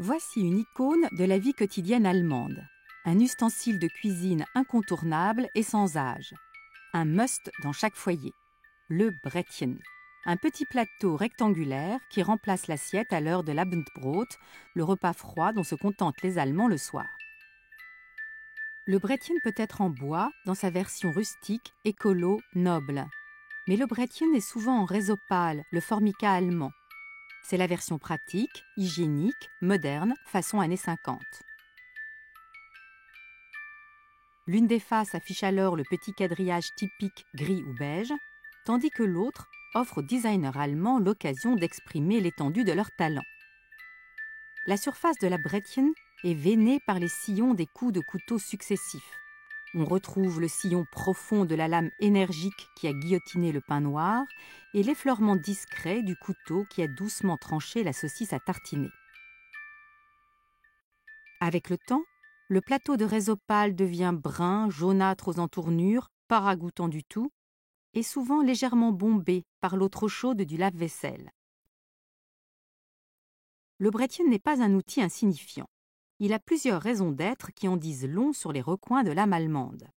Voici une icône de la vie quotidienne allemande. Un ustensile de cuisine incontournable et sans âge. Un must dans chaque foyer. Le Brettchen. Un petit plateau rectangulaire qui remplace l'assiette à l'heure de l'Abendbrot, le repas froid dont se contentent les Allemands le soir. Le Brettchen peut être en bois dans sa version rustique, écolo, noble. Mais le Brettchen est souvent en résopale, le formica allemand. C'est la version pratique, hygiénique, moderne, façon années 50. L'une des faces affiche alors le petit quadrillage typique gris ou beige, tandis que l'autre offre aux designers allemands l'occasion d'exprimer l'étendue de leur talent. La surface de la Brettchen est veinée par les sillons des coups de couteau successifs. On retrouve le sillon profond de la lame énergique qui a guillotiné le pain noir et l'effleurement discret du couteau qui a doucement tranché la saucisse à tartiner. Avec le temps, le plateau de résopale devient brun, jaunâtre aux entournures, pas ragoûtant du tout, et souvent légèrement bombé par l'eau trop chaude du lave-vaisselle. Le Brettchen n'est pas un outil insignifiant. Il a plusieurs raisons d'être qui en disent long sur les recoins de l'âme allemande.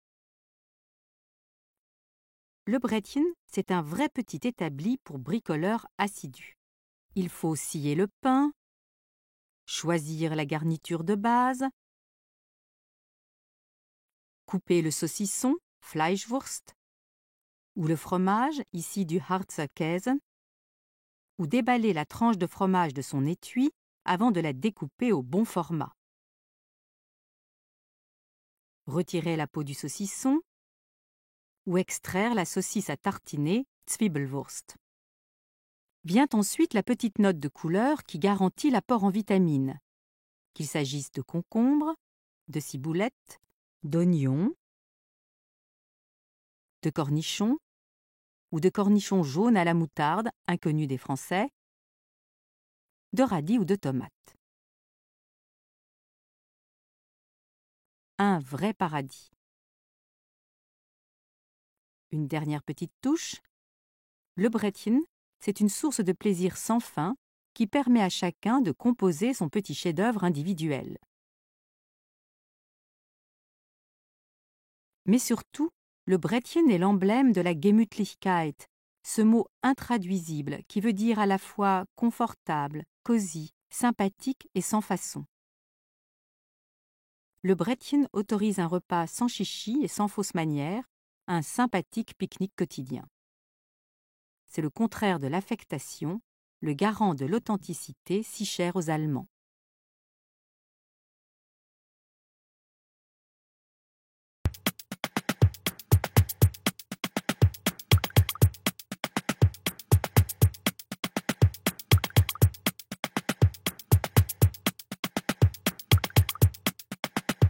Le Brettchen, c'est un vrai petit établi pour bricoleurs assidus. Il faut scier le pain, choisir la garniture de base, couper le saucisson, Fleischwurst, ou le fromage, ici du Harzer Käse, ou déballer la tranche de fromage de son étui avant de la découper au bon format. Retirer la peau du saucisson, ou extraire la saucisse à tartiner, Zwiebelwurst. Vient ensuite la petite note de couleur qui garantit l'apport en vitamines, qu'il s'agisse de concombre, de ciboulette, d'oignons, de cornichons ou de cornichons jaunes à la moutarde, inconnus des Français, de radis ou de tomates. Un vrai paradis. Une dernière petite touche. Le Brettchen, c'est une source de plaisir sans fin qui permet à chacun de composer son petit chef-d'œuvre individuel. Mais surtout, le Brettchen est l'emblème de la Gemütlichkeit, ce mot intraduisible qui veut dire à la fois confortable, cosy, sympathique et sans façon. Le Brettchen autorise un repas sans chichi et sans fausse manière, un sympathique pique-nique quotidien. C'est le contraire de l'affectation, le garant de l'authenticité si cher aux Allemands.